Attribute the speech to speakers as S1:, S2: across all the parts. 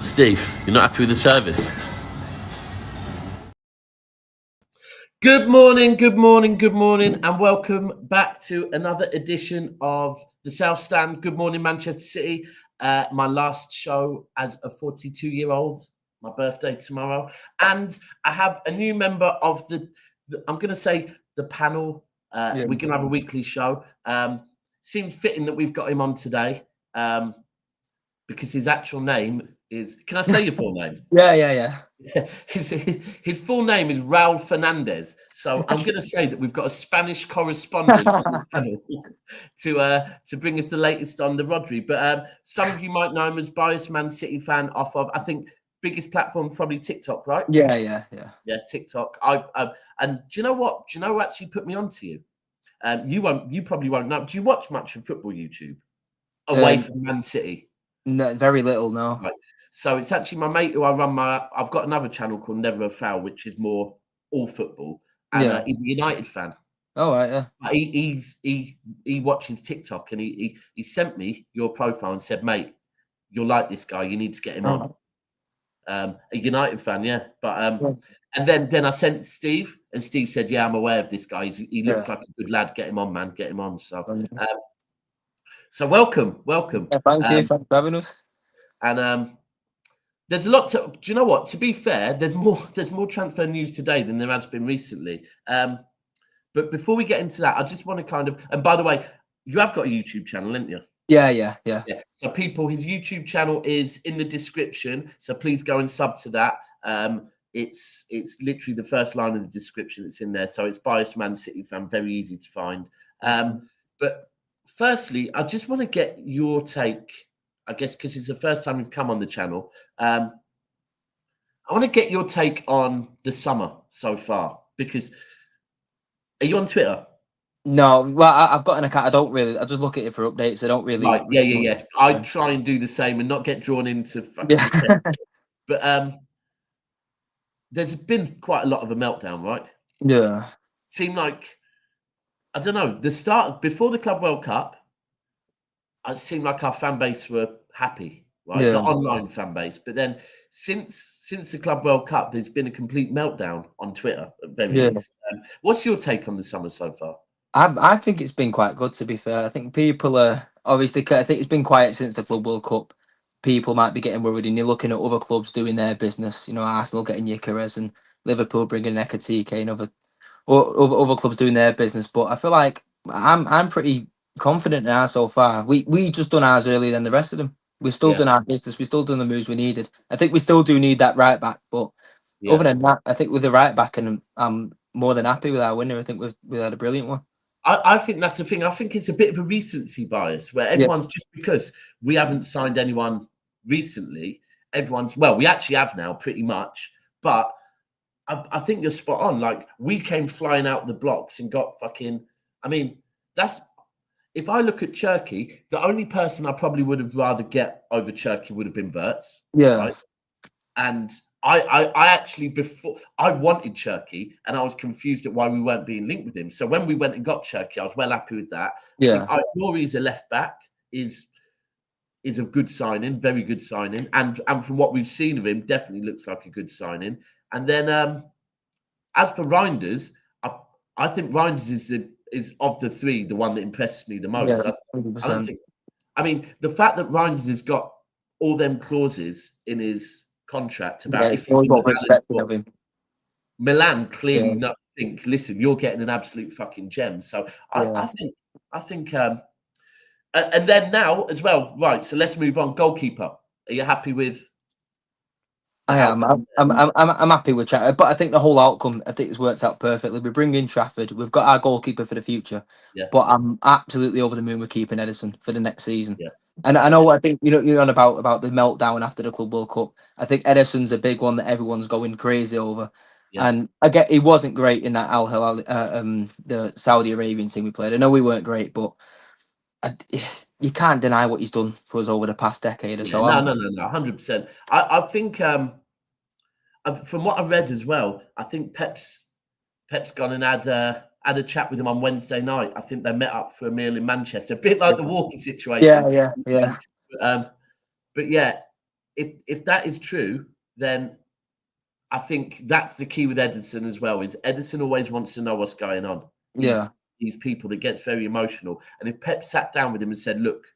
S1: Steve, you're not happy with the service? Good morning, and welcome back to another edition of the South Stand. Good morning, Manchester City. My last show as a 42-year-old, my birthday tomorrow. And I have a new member of the I'm going to say the panel. We're going to have a weekly show. Seems fitting that we've got him on today because his actual name is, can I say your full name?
S2: Yeah.
S1: His full name is Raul Fernandez. So I'm going to say that we've got a Spanish correspondent on the panel to bring us the latest on the Rodri. But some of you might know him as biased Man City fan off of, I think, biggest platform probably TikTok, right?
S2: Yeah,
S1: TikTok. And do you know what? Do you know who actually put me onto you? You probably won't know. Do you watch much of football YouTube away from Man City?
S2: No, very little, no.
S1: Right. So it's actually my mate who I've got another channel called Never a Foul, which is more all football. And he's a United fan.
S2: Oh, right, yeah.
S1: He watches TikTok and he sent me your profile and said, mate, you'll like this guy. You need to get him on. A United fan, yeah. But and then I sent Steve, and Steve said, yeah, I'm aware of this guy. He looks like a good lad. Get him on, man. Get him on. So welcome.
S2: Yeah, thank you for having us.
S1: And there's a lot to. Do you know what? To be fair, there's more transfer news today than there has been recently. But before we get into that, I just want to kind of. And by the way, you have got a YouTube channel, haven't you?
S2: Yeah.
S1: So people, his YouTube channel is in the description. So please go and sub to that. It's literally the first line of the description that's in there. So it's Biased Man City Fan, very easy to find. But firstly, I just want to get your take, I guess, because it's the first time you've come on the channel. I want to get your take on the summer so far, because are you on Twitter?
S2: No, well, I've got an account. I just look at it for updates. I don't really.
S1: Right, yeah. I try and do the same and not get drawn into fucking But there's been quite a lot of a meltdown, right?
S2: Yeah.
S1: Seemed like, I don't know, the start before the Club World Cup, it seemed like our fan base were happy, right?
S2: Yeah.
S1: The online fan base. But then since the Club World Cup, there's been a complete meltdown on Twitter at very least. What's your take on the summer so far?
S2: I think it's been quite good, to be fair. I think people are obviously. I think it's been quiet since the Club World Cup. People might be getting worried, and you're looking at other clubs doing their business. You know, Arsenal getting Wirtz and Liverpool bringing Ekitike and other clubs doing their business. But I feel like I'm pretty confident now so far. We just done ours earlier than the rest of them. We've still done our business. We've still done the moves we needed. I think we still do need that right back, but other than that, I think with the right back, and I'm more than happy with our winner. I think we've had a brilliant one.
S1: I think that's the thing. I think it's a bit of a recency bias where everyone's just because we haven't signed anyone recently, everyone's, well, we actually have now pretty much, but I think you're spot on. Like, we came flying out the blocks and got fucking, I mean, that's, if I look at Cherky, the only person I probably would have rather get over Cherky would have been Wirtz.
S2: Yeah.
S1: Right? And I actually, before, I wanted Cherky and I was confused at why we weren't being linked with him. So when we went and got Cherky, I was well happy with that.
S2: Yeah.
S1: I think Nori as a left back is a good signing, very good signing. And from what we've seen of him, definitely looks like a good signing. And then as for Reinders, I think Reinders is of the three, the one that impresses me the most.
S2: Yeah,
S1: I don't think I mean, the fact that Reinders has got all them clauses in his contract about
S2: it's what we're expecting of him.
S1: Milan clearly not think, listen, you're getting an absolute fucking gem. So I think, and then now as well, right? So let's move on. Goalkeeper, are you happy with?
S2: I am. I'm happy with Trafford, but I think the whole outcome, I think it's worked out perfectly. We bring in Trafford. We've got our goalkeeper for the future.
S1: Yeah.
S2: But I'm absolutely over the moon with keeping Ederson for the next season.
S1: Yeah.
S2: And I know, I think you're on about the meltdown after the Club World Cup. I think Ederson's a big one that everyone's going crazy over. Yeah. And I get he wasn't great in that Al Hilal, the Saudi Arabian team we played. I know we weren't great, but you can't deny what he's done for us over the past decade or so.
S1: No, 100%. I think from what I read as well, I think Pep's gone and had a chat with him on Wednesday night. I think they met up for a meal in Manchester, a bit like the Walker situation.
S2: Yeah.
S1: But yeah, if that is true, then I think that's the key with Ederson as well. Is Ederson always wants to know what's going on. These people that gets very emotional, and if Pep sat down with him and said, "Look,"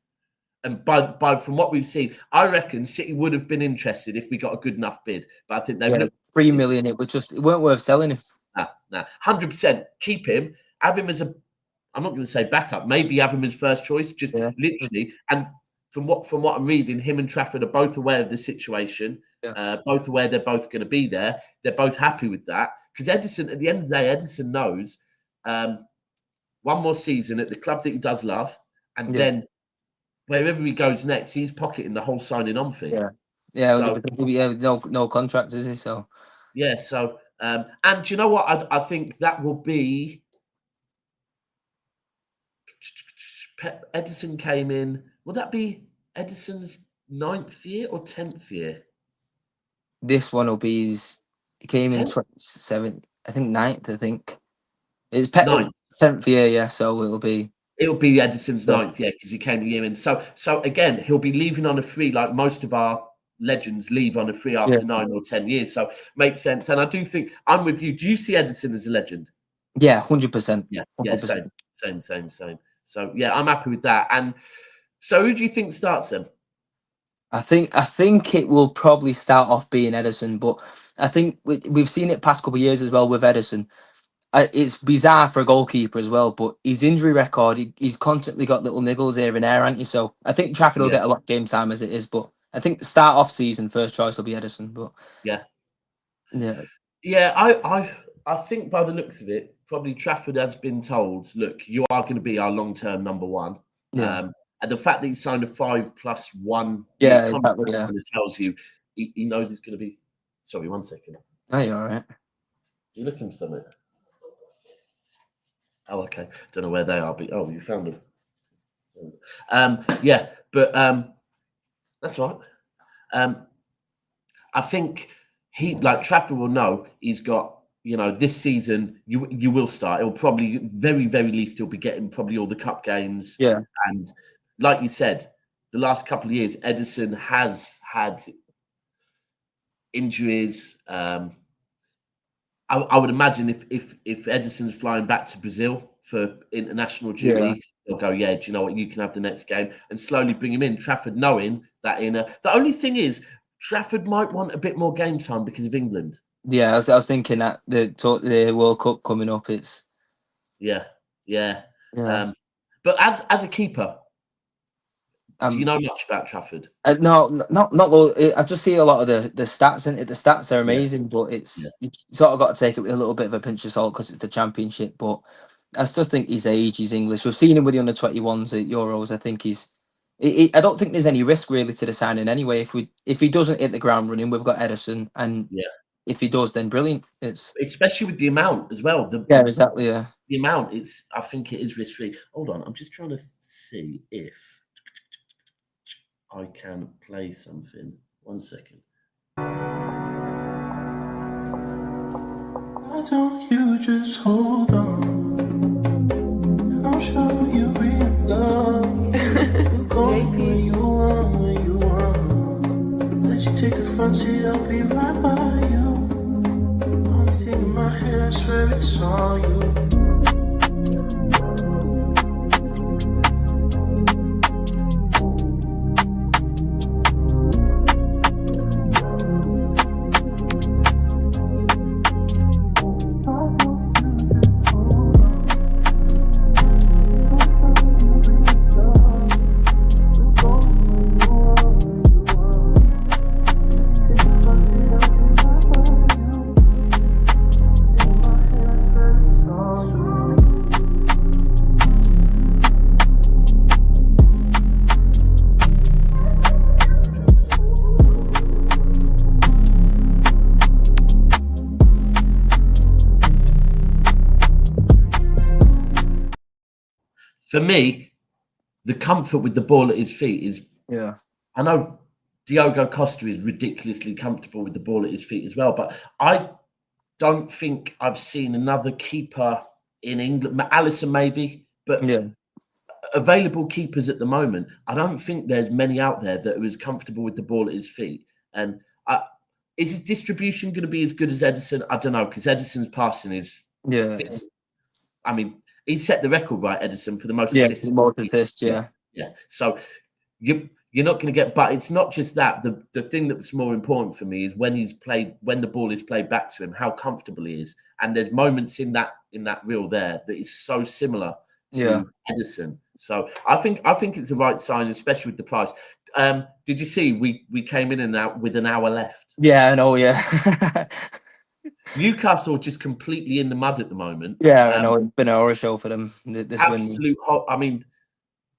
S1: and by from what we've seen, I reckon City would have been interested if we got a good enough bid. But I think they would
S2: 3 million. It weren't worth selling him.
S1: Nah, 100%. Keep him. Have him as I'm not going to say backup. Maybe have him as first choice. Just literally. And from what I'm reading, him and Trafford are both aware of the situation. Both aware they're both going to be there. They're both happy with that because Ederson. At the end of the day, Ederson knows one more season at the club that he does love, and then wherever he goes next, he's pocketing the whole signing on fee.
S2: No contract, is he? So
S1: So and do you know what? I think that will be. Ederson came in. Will that be Ederson's 9th year or 10th year?
S2: This one will be his. He came 10th? In 27. I think 9th. I think it's Pep's 10th year. Yeah, so it'll be
S1: Ederson's 9th year because he came a year in. So again, he'll be leaving on a free like most of our legends leave on a free after 9 or 10 years. So makes sense. And I do think I'm with you. Do you see Ederson as a legend?
S2: Yeah, 100%.
S1: Yeah, 100%. Same. So yeah, I'm happy with that. And so who do you think starts them?
S2: I think it will probably start off being Ederson, but I think we've seen it past couple of years as well with Ederson. It's bizarre for a goalkeeper as well, but his injury record, he's constantly got little niggles here and there, hasn't he? So I think Trafford will get a lot of game time as it is, but I think start off season first choice will be Ederson. But
S1: I think by the looks of it, probably Trafford has been told, look, you are going to be our long-term number one. And the fact that he signed a 5+1 contract tells you he knows he's going to be. Sorry, 1 second.
S2: Oh, you're all right.
S1: You looking for something? Oh, okay. Don't know where they are, but you found them. That's right. I think Trafford will know he's got. This season you will start. It'll probably very, very least he'll be getting probably all the cup games.
S2: Yeah.
S1: And like you said, the last couple of years, Ederson has had injuries. I would imagine if Ederson's flying back to Brazil for international duty, they'll go, do you know what? You can have the next game and slowly bring him in. Trafford knowing that the only thing is Trafford might want a bit more game time because of England.
S2: Yeah, I was thinking that the World Cup coming up, it's
S1: yeah. But as a keeper, do you know much about Trafford?
S2: No, not. I just see a lot of the stats, and the stats are amazing, but you sort of got to take it with a little bit of a pinch of salt because it's the Championship. But I still think his age, he's English. We've seen him with the under-21s at Euros. I think I don't think there's any risk really to the signing anyway. If he doesn't hit the ground running, we've got Ederson, and if he does, then brilliant. It's
S1: especially with the amount as well.
S2: Exactly. Yeah,
S1: the amount. I think it is risk free. Hold on, I'm just trying to see if I can play something. 1 second. Why don't you just hold on? I'll show you real love. JP. You want. Let you take the front seat. I'll be right by you. Only thing in my head, I swear it's all you. for me, the comfort with the ball at his feet is.
S2: Yeah.
S1: I know Diogo Costa is ridiculously comfortable with the ball at his feet as well, but I don't think I've seen another keeper in England. Alisson maybe, but available keepers at the moment, I don't think there's many out there that are as comfortable with the ball at his feet. And is his distribution going to be as good as Ederson? I don't know, because Ederson's passing is. I mean, he set the record, right, Ederson, for the most assists.
S2: Most assists, yeah.
S1: So you're not going to get, but it's not just that. The thing that's more important for me is when the ball is played back to him, how comfortable he is. And there's moments in that reel there that is so similar to Ederson. So I think it's the right sign, especially with the price. Did you see we came in and out with an hour left?
S2: Yeah, I know. Yeah.
S1: Newcastle just completely in the mud at the moment.
S2: Yeah, I know. It's been a horror show for them. This
S1: absolute hot. I mean,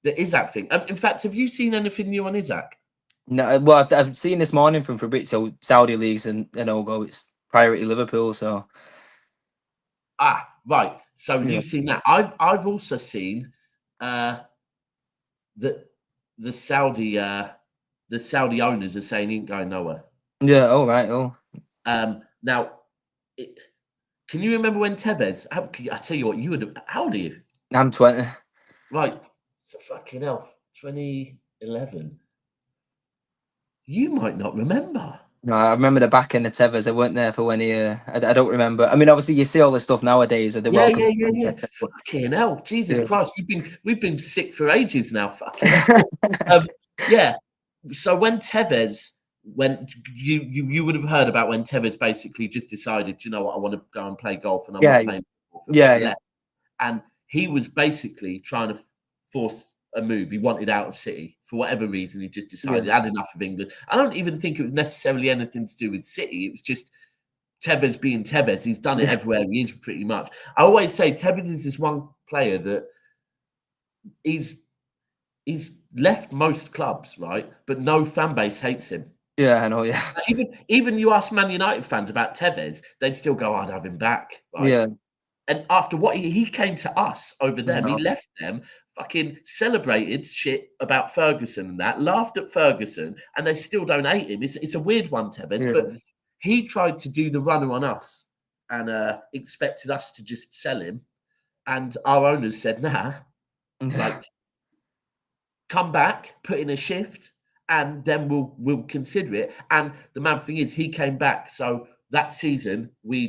S1: the Isak thing. In fact, have you seen anything new on Isak?
S2: No. Well, I've seen this morning from Fabrizio, Saudi leagues and go. It's priority Liverpool. So.
S1: Right. So you've seen that. I've also seen that the Saudi owners are saying he ain't going nowhere.
S2: Yeah. Oh right. Oh.
S1: Now, can you remember when Tevez? I tell you what, you would have. How old are you?
S2: I'm 20.
S1: Right. So fucking hell, 2011. You might not remember.
S2: No, I remember the back end of Tevez. I weren't there for when he. I don't remember. I mean, obviously, you see all this stuff nowadays.
S1: Yeah. Fucking hell, Jesus Christ! We've been sick for ages now. Fucking hell. Yeah. So when Tevez, you would have heard about when Tevez basically just decided, you know what, I want to go and play golf, and I'm not playing football. Yeah. And he was basically trying to force a move. He wanted out of City for whatever reason. He just decided had enough of England. I don't even think it was necessarily anything to do with City. It was just Tevez being Tevez. He's done it everywhere he is, pretty much. I always say Tevez is this one player that he's left most clubs, right? But no fan base hates him.
S2: Yeah, I know. Yeah.
S1: Even you ask Man United fans about Tevez, they'd still go, "I'd have him back." Right?
S2: Yeah.
S1: And after what he came to us over them, he left them, fucking celebrated shit about Ferguson and that, laughed at Ferguson, and they still don't hate him. It's a weird one, Tevez, but he tried to do the runner on us and expected us to just sell him. And our owners said, nah, like, come back, put in a shift, and then we'll consider it. And the mad thing is, he came back. So that season, we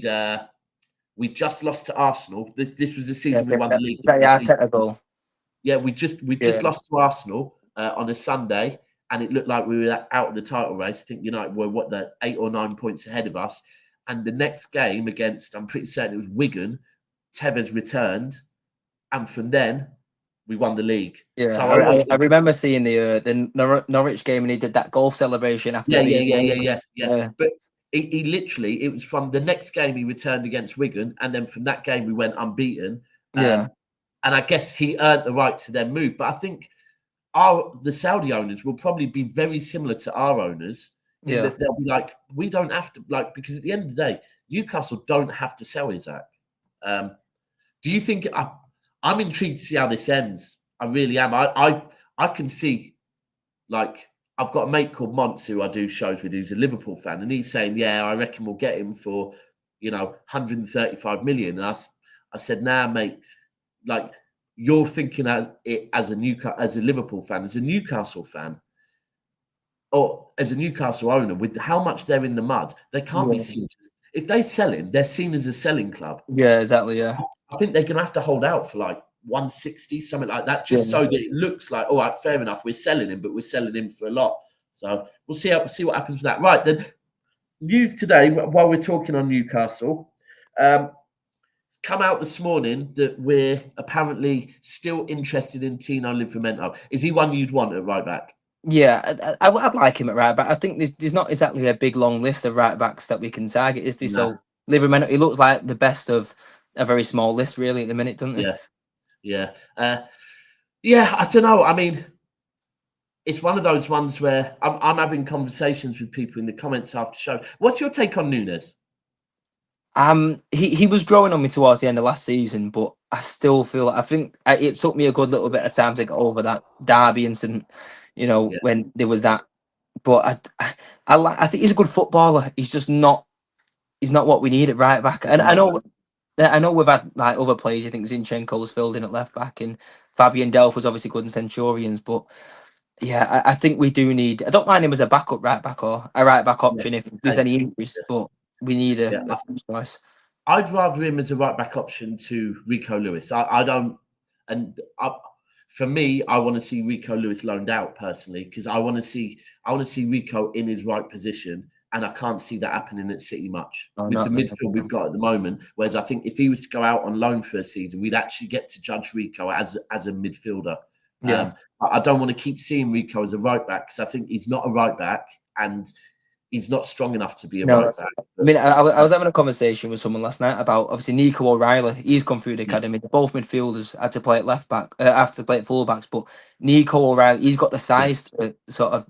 S1: just lost to Arsenal. This was the season we won the league. Yeah, we just lost to Arsenal on a Sunday, and it looked like we were out of the title race. I think United were 8 or 9 points ahead of us. And the next game against, I'm pretty certain it was Wigan, Tevez returned, and from then we won the league.
S2: Yeah, so I remember seeing the Norwich game, and he did that golf celebration after.
S1: Yeah. But he literally, it was from the next game he returned against Wigan, and then from that game we went unbeaten. And I guess he earned the right to then move. But I think the Saudi owners will probably be very similar to our owners. Yeah, they'll be like, we don't have to, like, because at the end of the day, Newcastle don't have to sell Isak. Do you think? I'm intrigued to see how this ends. I really am. I can see, like, I've got a mate called Monts who I do shows with, who's a Liverpool fan, and he's saying, yeah, I reckon we'll get him for, 135 million. And I said, nah, mate, like, you're thinking as a Liverpool fan, as a Newcastle fan, or as a Newcastle owner, with how much they're in the mud, they can't be seen. If they sell him, they're seen as a selling club.
S2: Yeah, exactly. Yeah,
S1: I think they're going to have to hold out for like 160, something like that, just so that it looks like, all right, fair enough, we're selling him, but we're selling him for a lot. So we'll see what happens with that. Right, then, news today, while we're talking on Newcastle, it's come out this morning that we're apparently still interested in Timo Livramento. Is he one you'd want at right back?
S2: Yeah, I'd like him at right back. I think there's not exactly a big long list of right backs that we can target, is there? No. So Livramento, he looks like the best of a very small list, really, at the minute, doesn't he?
S1: Yeah. I don't know. I mean, it's one of those ones where I'm having conversations with people in the comments after show. What's your take on Nunes?
S2: He was growing on me towards the end of last season, but I still feel. I think it took me a good little bit of time to get over that Derby incident. You know,
S1: Yeah,
S2: when there was that. But I think he's a good footballer. He's just not. He's not what we need at right back. And I
S1: right back.
S2: know. I know we've had like other players. I think Zinchenko was filled in at left back, and Fabian Delph was obviously good in Centurions. But yeah, I think we do need. I don't mind him as a backup right back or a right back
S1: Yeah,
S2: option if there's
S1: same.
S2: any injuries. But we need
S1: Yeah,
S2: a first choice.
S1: I'd rather him as a right back option to Rico Lewis. I don't, and for me, I want to see Rico Lewis loaned out personally because I want to see Rico in his right position, and I can't see that happening at City much
S2: No,
S1: with the
S2: not
S1: midfield we've got at the moment. Whereas I think if he was to go out on loan for a season, we'd actually get to judge Rico as a midfielder.
S2: yeah.
S1: I don't want to keep seeing Rico as a right back because I think he's not a right back and he's not strong enough to be a
S2: No,
S1: right back.
S2: I mean, I was having a conversation with someone last night about obviously Nico O'Reilly. He's come through the
S1: Yeah,
S2: academy. Both midfielders had to play at left back, have to play at full backs. But Nico O'Reilly, he's got the
S1: yeah,
S2: size to sort of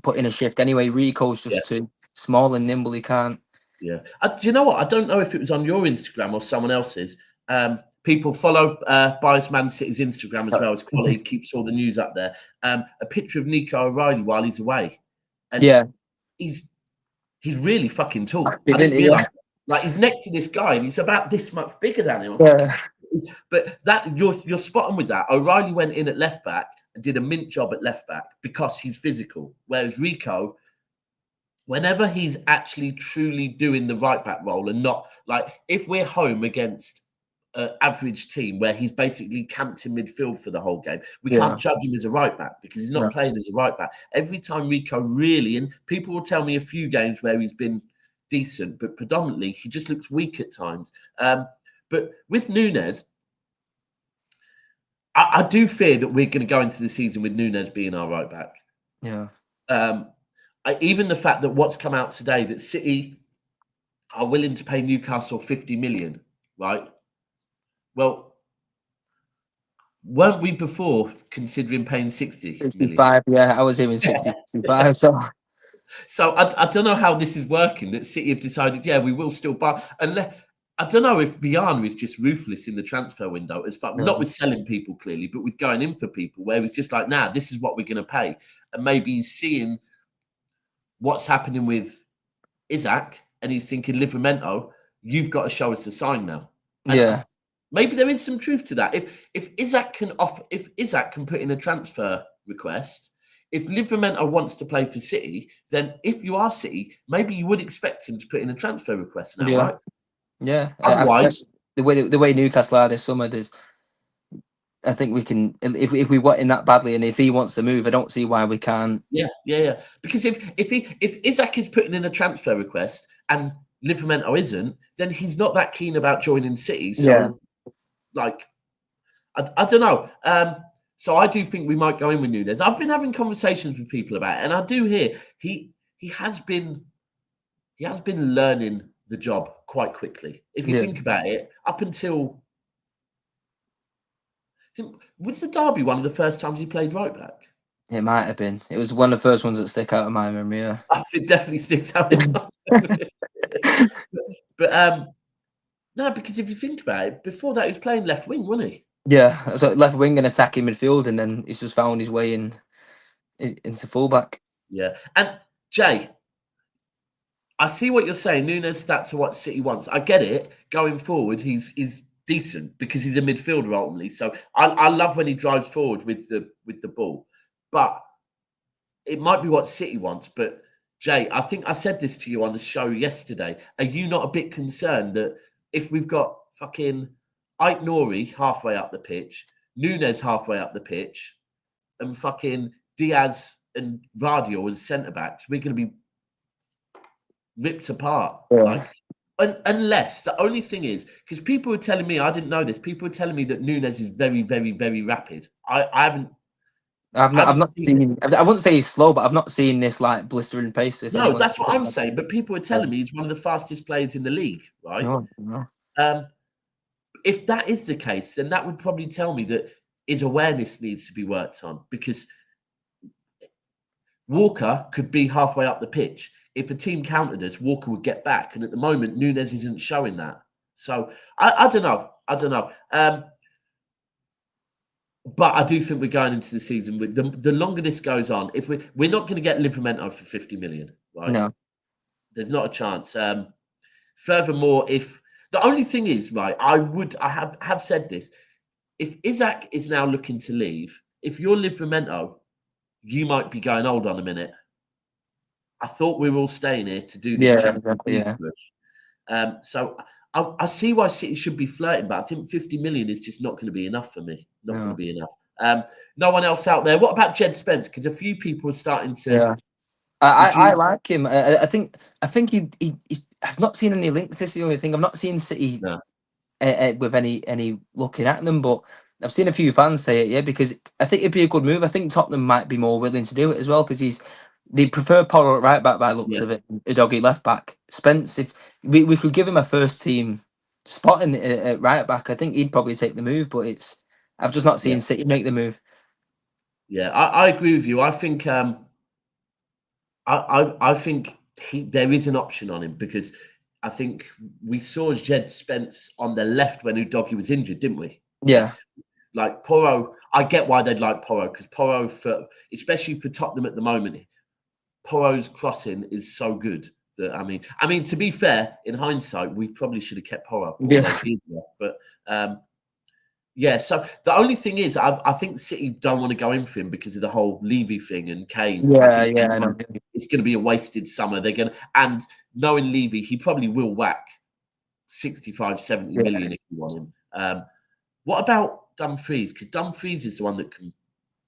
S2: put in a shift. Anyway, Rico's
S1: yeah.
S2: just too small and nimble. He can't.
S1: Yeah. Do you know what? I don't know if it was on your Instagram or someone else's. People follow Bias Man City's Instagram as well as Quality, keeps all the news up there. A picture of Nico O'Reilly while he's away. And
S2: Yeah,
S1: he's really fucking tall. I
S2: didn't
S1: didn't
S2: he?
S1: realise. Like, he's next to this guy and he's about this much bigger than him. I'm thinking,
S2: Yeah,
S1: but that you're spot on with that. O'Reilly went in at left back and did a mint job at left back because he's physical. Whereas Rico, whenever he's actually truly doing the right back role and not like if we're home against an average team where he's basically camped in midfield for the whole game, we
S2: yeah,
S1: can't judge him as a right back because he's not
S2: yeah,
S1: playing as a right back. Every time Rico really, and people will tell me a few games where he's been decent, but predominantly he just looks weak at times. But with Nunes, I do fear that we're going to go into the season with Nunes being our right back.
S2: yeah.
S1: Even the fact that what's come out today that City are willing to pay Newcastle 50 million, right? Well, weren't we before considering paying 60 million?
S2: 65. Yeah, I was hearing 60, 65.
S1: So I don't know how this is working. That City have decided, yeah, we will still buy. Unless I don't know if Viana is just ruthless in the transfer window. As far not with selling people clearly, but with going in for people, where he's just like, nah, this is what we're going to pay, and maybe he's seeing what's happening with Isak, and he's thinking, Livramento, you've got to show us a sign now. And
S2: Yeah,
S1: maybe there is some truth to that. If Isak can put in a transfer request, if Livramento wants to play for City, then if you are City, maybe you would expect him to put in a transfer request now,
S2: yeah,
S1: right?
S2: yeah.
S1: Otherwise,
S2: The way Newcastle are this summer, I think we can if we want him that badly, and if he wants to move, I don't see why we can't.
S1: yeah. Because if Isak is putting in a transfer request and Livramento isn't, then he's not that keen about joining City.
S2: Yeah,
S1: So, like, I don't know. So I do think we might go in with Nunes. I've been having conversations with people about it, and I do hear he has been learning the job quite quickly. If you
S2: yeah.
S1: think about it, up until was the Derby one of the first times he played right back?
S2: It might have been. It was one of the first ones that stick out of my memory. Yeah.
S1: It definitely sticks out. but no, because if you think about it, before that he was playing left wing, wasn't he?
S2: Yeah, so left wing and attacking midfield, and then he's just found his way into fullback.
S1: Yeah. And Jay, I see what you're saying. Nunes stats are what City wants. I get it. Going forward, he's decent because he's a midfielder ultimately. So I love when he drives forward with the ball. But it might be what City wants. But Jay, I think I said this to you on the show yesterday. Are you not a bit concerned that if we've got fucking Ait Nori halfway up the pitch, Nunes halfway up the pitch, and fucking Diaz and Rodryo as centre backs, we're going to be ripped apart?
S2: Yeah.
S1: Like, unless the only thing is because people were telling me, I didn't know this. People were telling me that Nunes is very, very, very rapid. I haven't.
S2: I've not seen. I wouldn't say he's slow, but I've not seen this like blistering pace.
S1: No, that's what I'm saying. But people were telling me he's one of the fastest players in the league, right?
S2: No.
S1: If that is the case, then that would probably tell me that his awareness needs to be worked on because Walker could be halfway up the pitch. If a team countered us, Walker would get back. And at the moment, Nunes isn't showing that. So I don't know. But I do think we're going into the season with the longer this goes on. If we're not going to get Livramento for 50 million, right?
S2: No.
S1: There's not a chance. Furthermore, if the only thing is, right, I have said this. If Isak is now looking to leave, if you're Livramento, you might be going, hold on a minute. I thought we were all staying here to do this Champions League push. So I see why City should be flirting, but I think 50 million is just not going to be enough for me. Not going to be enough. No one else out there. What about Jed Spence? Because a few people are starting to.
S2: Yeah. I like him. I think he I've not seen any links. This is the only thing. I've not seen City with any looking at them, but I've seen a few fans say it. Yeah, because I think it'd be a good move. I think Tottenham might be more willing to do it as well because they prefer Porro at right back by looks of it. Udogie left back. Spence, if we could give him a first team spot in at right back, I think he'd probably take the move. But I've just not seen City make the move.
S1: Yeah, I agree with you. I think I think there is an option on him because I think we saw Jed Spence on the left when Udogie was injured, didn't we?
S2: Yeah.
S1: Like Porro, I get why they'd like Porro because Porro, especially for Tottenham at the moment, Porro's crossing is so good that I mean, to be fair, in hindsight, we probably should have kept Porro all those years ago. But so the only thing is, I think City don't want to go in for him because of the whole Levy thing and Kane.
S2: I know.
S1: It's going to be a wasted summer. And knowing Levy, he probably will whack 65, 70 million if you want him. What about Dumfries? Because Dumfries is the one that can.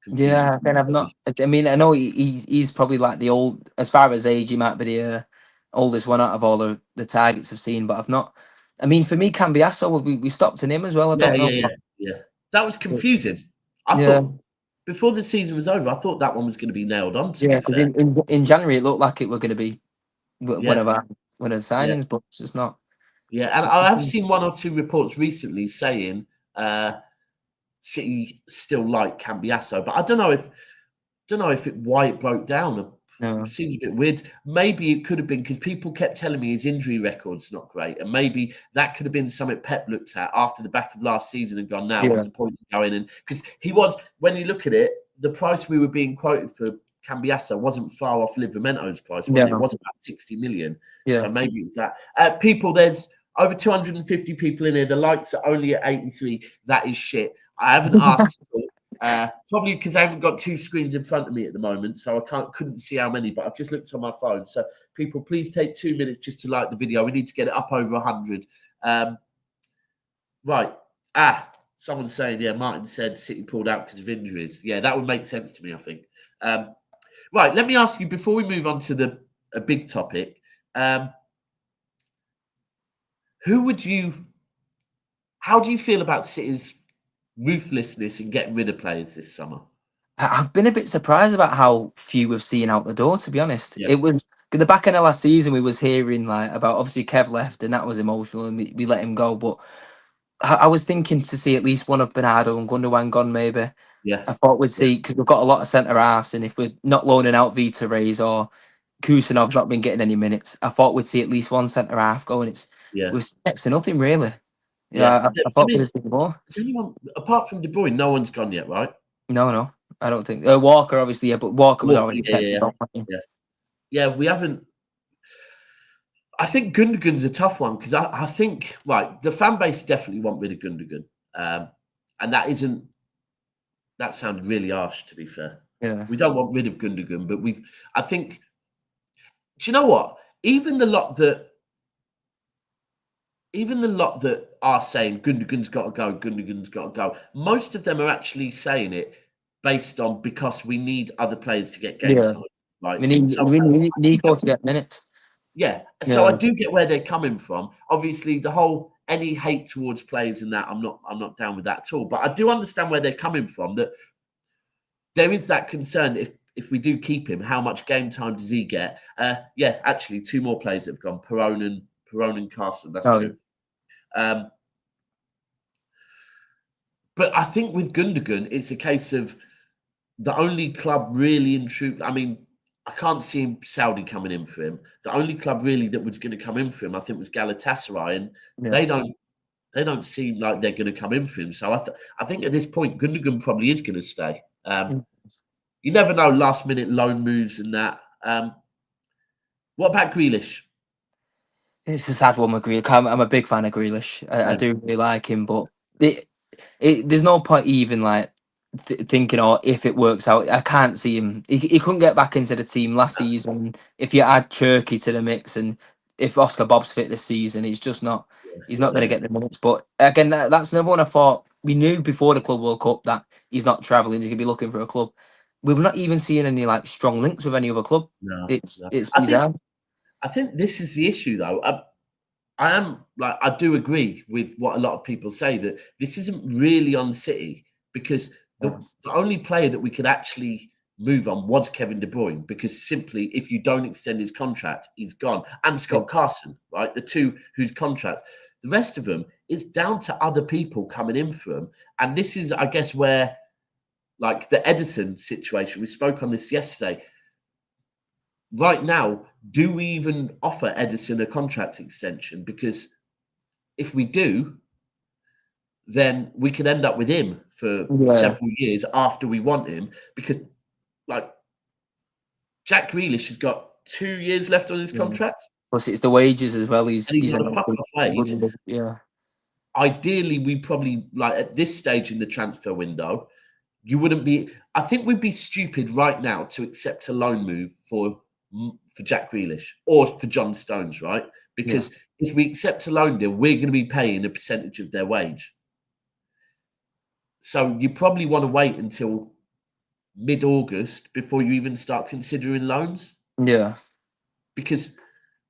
S2: Yeah, then I've not. I mean, I know he's probably like the old, as far as age, he might be the oldest one out of all the targets I've seen, but I've not. I mean, for me, Cambiasso, we stopped in him as well. I don't know.
S1: Yeah. That was confusing. I thought before the season was over, I thought that one was going to be nailed on.
S2: In January, it looked like it were going to be one of the signings, but it's just not.
S1: Yeah, and I have seen one or two reports recently saying City still like Cambiasso, but I don't know why it broke down. It seems a bit weird. Maybe it could have been because people kept telling me his injury record's not great, and maybe that could have been something Pep looked at after the back of last season and gone, now what's the point of going in? Because he was, when you look at it, the price we were being quoted for Cambiasso wasn't far off Livramento's price, was it? It was about 60 million. So maybe it was that. People, there's over 250 people in here. The likes are only at 83. That is shit. I haven't asked probably because I haven't got two screens in front of me at the moment, so I couldn't see how many, but I've just looked on my phone. So people, please take 2 minutes just to like the video. We need to get it up over 100. Right. Someone's saying, Martin said City pulled out because of injuries. Yeah, that would make sense to me, I think. Right, let me ask you, before we move on to a big topic, how do you feel about City's ruthlessness in getting rid of players this summer?
S2: I've been a bit surprised about how few we've seen out the door, to be honest. It was the back end of last season, we was hearing like about, obviously Kev left and that was emotional and we let him go, but I was thinking to see at least one of Bernardo and Gundogan gone maybe.
S1: Yeah,
S2: I thought we'd see, because we've got a lot of centre halves, and if we're not loaning out Vita Reyes or Kusanov's not been getting any minutes, I thought we'd see at least one centre half go, and it's next to nothing really. I thought we'd see more.
S1: Is anyone apart from De Bruyne? No one's gone yet, right?
S2: No, I don't think. Walker, obviously, but Walker was already technical.
S1: Yeah, we haven't. I think Gundogan's a tough one because I think the fan base definitely want rid of Gundogan, and that sounded really harsh, to be fair.
S2: Yeah,
S1: we don't want rid of Gundogan, but I think. Do you know what? Even the lot that are saying Gundogan's got to go, most of them are actually saying it based on because we need other players to get game time. Right?
S2: We need Nico to get minutes.
S1: Yeah, so I do get where they're coming from. Obviously, the whole any hate towards players and that, I'm not down with that at all. But I do understand where they're coming from. That there is that concern that if we do keep him, how much game time does he get? Actually, two more players have gone. Perone and Carson. That's true. But I think with Gundogan, it's a case of the only club really in true. I mean, I can't see Saudi coming in for him. The only club really that was going to come in for him, I think, was Galatasaray, and they don't. they don't seem like they're going to come in for him. So I think at this point, Gundogan probably is going to stay. You never know, last minute loan moves and that. What about Grealish?
S2: It's a sad one with Grealish. I'm a big fan of Grealish. I do really like him, but there's no point even like thinking, or if it works out, I can't see him. He couldn't get back into the team last season. If you add Cherky to the mix, and if Oscar Bob's fit this season, he's just not. He's not going to get the minutes. But again, that's another one I thought we knew before the Club World Cup that he's not travelling. He's going to be looking for a club. We've not even seen any like strong links with any other club.
S1: No,
S2: it's bizarre.
S1: I think this is the issue, though. I do agree with what a lot of people say, that this isn't really on City, because the only player that we could actually move on was Kevin De Bruyne, because simply if you don't extend his contract, he's gone. And Scott Carson, right? The two whose contracts. The rest of them is down to other people coming in for them. And this is, I guess, where like the Edison situation, we spoke on this yesterday. Right now, do we even offer Edison a contract extension? Because if we do, then we could end up with him for several years after we want him. Because, like, Jack Grealish has got 2 years left on his contract.
S2: Plus, it's the wages as well. He's
S1: on a fuck-off wage.
S2: Yeah.
S1: Ideally, we probably, like, at this stage in the transfer window, you wouldn't be... I think we'd be stupid right now to accept a loan move for Jack Grealish or for John Stones, right? Because if we accept a loan deal, we're going to be paying a percentage of their wage. So you probably want to wait until mid-August before you even start considering loans.
S2: Yeah.
S1: Because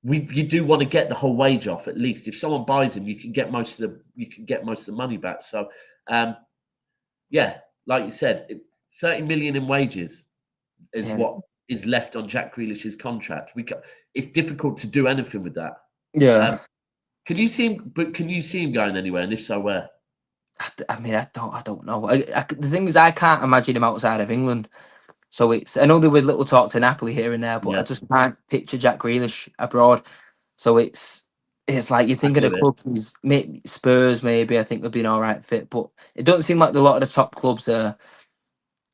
S1: you do want to get the whole wage off at least. If someone buys him, you can get most of the money back. So yeah, like you said, 30 million in wages is what is left on Jack Grealish's contract. It's difficult to do anything with that.
S2: Yeah.
S1: Can you see him going anywhere? And if so, where?
S2: I mean, I don't know. The thing is, I can't imagine him outside of England. So I know there was little talk to Napoli here and there, but I just can't picture Jack Grealish abroad. So it's like you think of the clubs, Spurs maybe, I think would be an all right fit, but it doesn't seem like a lot of the top clubs are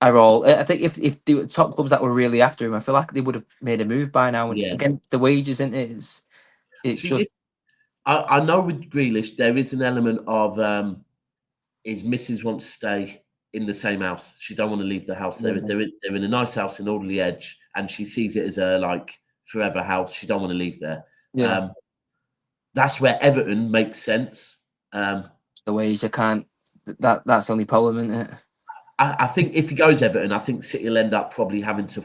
S2: all. I think if the top clubs that were really after him, I feel like they would have made a move by now. And again, the wages, isn't it? It's just.
S1: I know with Grealish there is an element of his missus wants to stay in the same house. She don't want to leave the house. They're in a nice house in Alderley Edge, and she sees it as a like forever house. She don't want to leave there.
S2: Yeah.
S1: That's where Everton makes sense.
S2: The wage, I can't. That's the only problem, isn't it?
S1: I think if he goes Everton, I think City will end up probably having to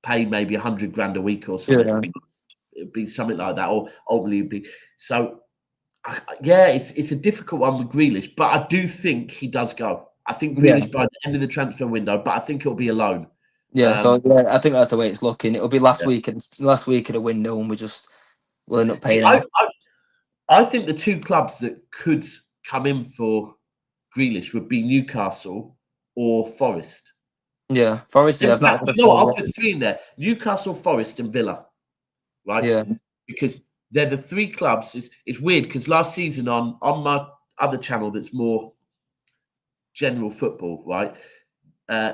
S1: pay maybe 100 grand a week or something. Yeah. It'd be something like that, or ultimately it'd be so. Yeah, it's a difficult one with Grealish, but I do think he does go. I think Grealish by the end of the transfer window, but I think it'll be a loan.
S2: Yeah, so I think that's the way it's looking. It'll be last week of the window, and we'll end up paying.
S1: I think the two clubs that could come in for Grealish would be Newcastle or Forest.
S2: Yeah, Forest.
S1: You know what? I'll put three in there: Newcastle, Forest, and Villa. Right?
S2: Yeah,
S1: because they're the three clubs. It's weird because last season on my other channel that's more general football, right?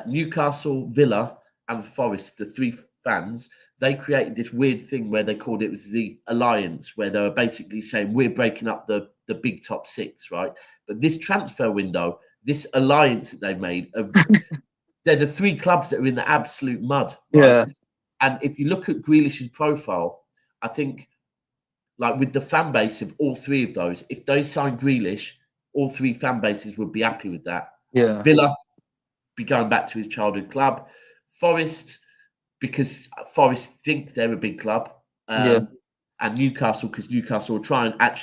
S1: Newcastle, Villa, and Forest, the three fans, they created this weird thing where they called it was the alliance, where they were basically saying we're breaking up the big top six, right? But this transfer window, this alliance that they've made, they're the three clubs that are in the absolute mud. Right?
S2: Yeah.
S1: And if you look at Grealish's profile, I think, like with the fan base of all three of those, if they signed Grealish, all three fan bases would be happy with that.
S2: Yeah.
S1: Villa be going back to his childhood club. Forest, because Forest think they're a big club. And Newcastle, because Newcastle are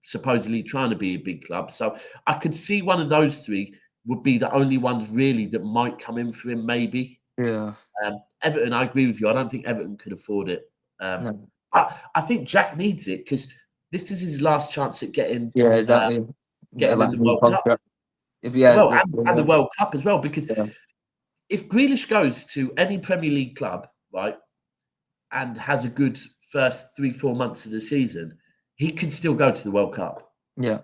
S1: supposedly trying to be a big club. So I could see one of those three would be the only ones really that might come in for him, maybe.
S2: Yeah.
S1: Everton, I agree with you. I don't think Everton could afford it.
S2: No.
S1: I think Jack needs it because this is his last chance at getting.
S2: Yeah, exactly.
S1: Getting in the World Cup. And the World Cup as well. Because if Grealish goes to any Premier League club, right, and has a good first 3-4 months of the season, he can still go to the World Cup.
S2: Yeah.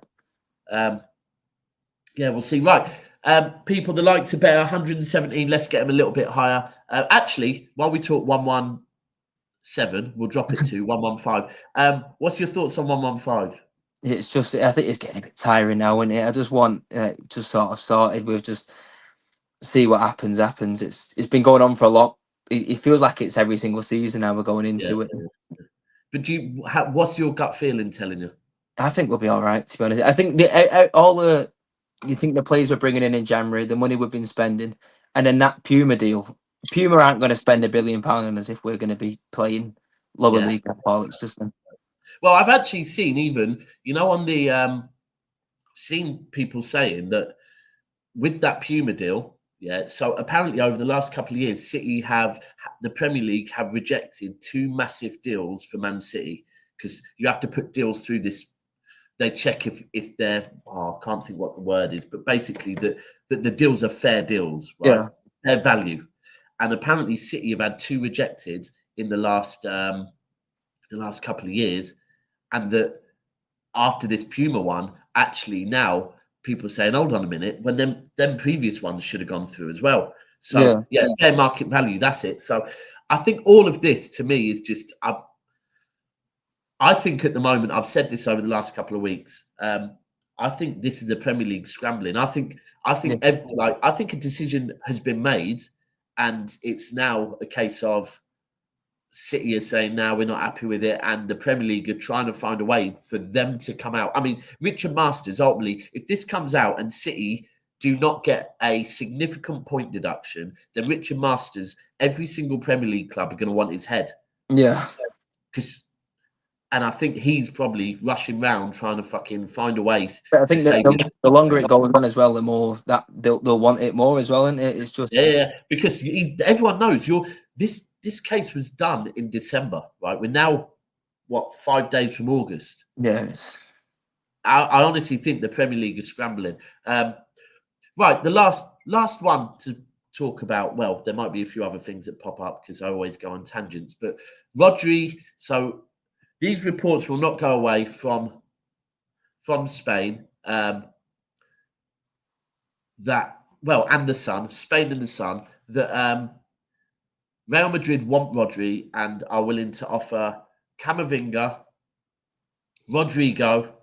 S1: Yeah, we'll see. Right. People that like to bet 117, let's get them a little bit higher. Actually, while we talk 117, we'll drop it to 115. What's your thoughts on 115?
S2: It's just, I think it's getting a bit tiring now, isn't it? I just want just sort of sorted with just see what happens. It's been going on for a lot. It feels like it's every single season now we're going
S1: Yeah.
S2: into it.
S1: But what's your gut feeling telling you?
S2: I think we'll be all right, to be honest. I think you think the players we're bringing in January, the money we've been spending, and then that Puma deal. Puma aren't going to spend £1 billion on us if we're going to be playing lower league football. It's just
S1: well, I've actually seen even on the seen people saying that with that Puma deal. Yeah, so apparently over the last couple of years, the Premier League have rejected 2 massive deals for Man City because you have to put deals through this. They check if they're I can't think what the word is, but basically that the deals are fair deals, right?
S2: Yeah.
S1: Their value, and apparently City have had 2 rejected in the last couple of years, and that after this Puma one, actually now people are saying, hold on a minute, when them previous ones should have gone through as well. So yeah, fair market value, that's it. So I think all of this to me is just I think at the moment, I've said this over the last couple of weeks. I think this is the Premier League scrambling. I think a decision has been made, and it's now a case of City is saying now we're not happy with it, and the Premier League are trying to find a way for them to come out. I mean, Richard Masters ultimately, if this comes out and City do not get a significant point deduction, then Richard Masters, every single Premier League club are going to want his head.
S2: Yeah,
S1: and I think he's probably rushing around trying to fucking find a way.
S2: But I think that the longer it goes on as well, the more that they'll want it more as well, isn't it? It's just
S1: because everyone knows this case was done in December, right? We're now 5 days from August.
S2: Yes.
S1: I honestly think the Premier League is scrambling. Right, the last one to talk about. Well, there might be a few other things that pop up because I always go on tangents. But Rodri, so these reports will not go away from Spain. And the Sun, Spain and the Sun, that Real Madrid want Rodri and are willing to offer Camavinga, Rodrygo,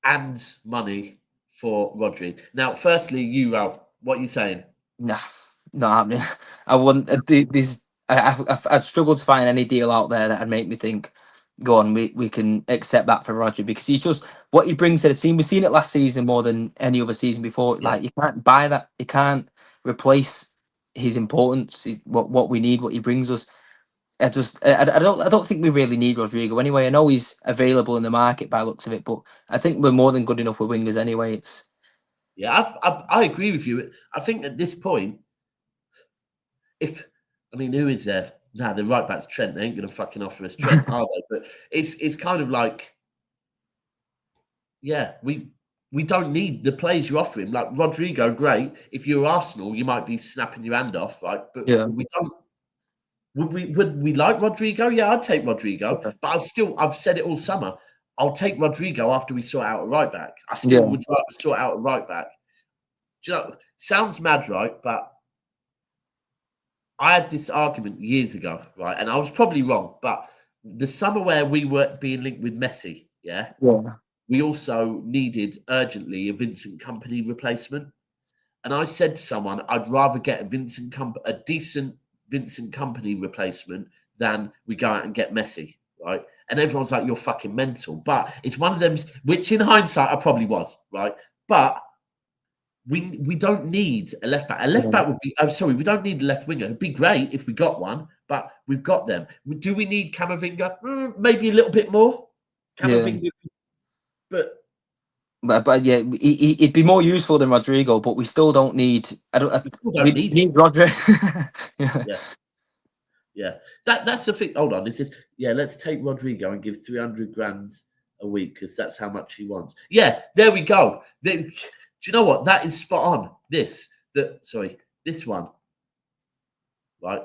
S1: and money for Rodri. Now, firstly, Raul, what are you saying?
S2: Nah, not happening. I wouldn't. I'd struggle to find any deal out there that'd make me think, go on, we can accept that for Rodri, because he's just what he brings to the team. We've seen it last season more than any other season before.
S1: Yeah.
S2: Like, you can't buy that. You can't replace his importance. What we need, what he brings us. I don't think we really need Rodrygo anyway. I know he's available in the market by the looks of it, but I think we're more than good enough with wingers anyway.
S1: I agree with you. I think at this point, who is there? Nah, the right back's Trent. They ain't going to fucking offer us Trent, are they? But it's kind of like, yeah, we don't need the players you offer him. Like Rodrygo, great. If you're Arsenal, you might be snapping your hand off, right? But we don't. Would we like Rodrygo? Yeah, I'd take Rodrygo.
S2: Okay.
S1: But I've said it all summer. I'll take Rodrygo after we sort out a right back. I still would rather sort out a right back. Do you know, sounds mad, right? But I had this argument years ago, right? And I was probably wrong. But the summer where we were being linked with Messi, we also needed urgently a Vincent Kompany replacement. And I said to someone, I'd rather get a decent Vincent Kompany replacement than we go out and get Messi, right? And everyone's like, you're fucking mental. But it's one of them, which in hindsight I probably was, right? But we don't need a left back. A left back would be, we don't need a left winger. It'd be great if we got one, but we've got them. Do we need Camavinga? Maybe a little bit more. Camavinga,
S2: But yeah, it'd be more useful than Rodrygo, but we still don't need. We need Rodri.
S1: Yeah. That's the thing. Hold on. It's just let's take Rodrygo and give 300 grand a week because that's how much he wants. Yeah, there we go. Do you know what? That is spot on. This one, right?